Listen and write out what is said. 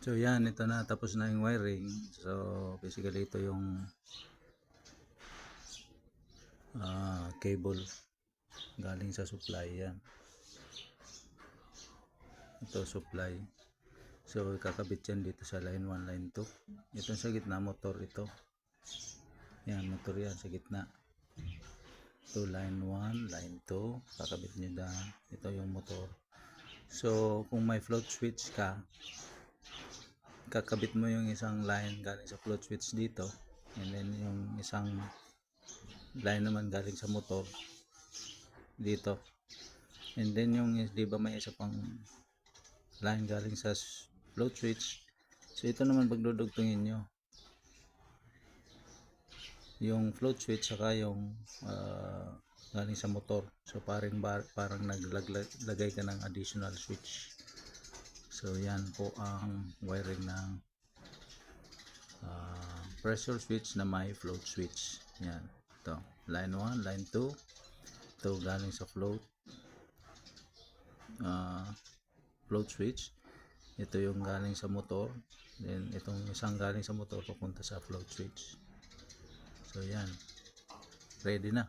So yan, ito na, tapos na yung wiring. So basically ito yung cable galing sa supply. Yan, ito supply. So kakabit yan dito sa line 1, line 2. Ito sa gitna, motor ito. Yan, motor yan sa gitna. Ito line 1, line 2, kakabit nyo na. Ito yung motor. So kung may float switch ka, kakabit mo yung isang line galing sa float switch dito, and then yung isang line naman galing sa motor dito, and then yung di ba may isa pang line galing sa float switch. So ito naman pagdudugtungin nyo yung float switch saka yung galing sa motor. So parang naglagay ka ng additional switch. So yan po ang wiring ng pressure switch na may float switch. Yan, ito line 1, line 2. Ito galing sa float switch. Ito yung galing sa motor, then itong isang galing sa motor papunta sa float switch. So yan, ready na.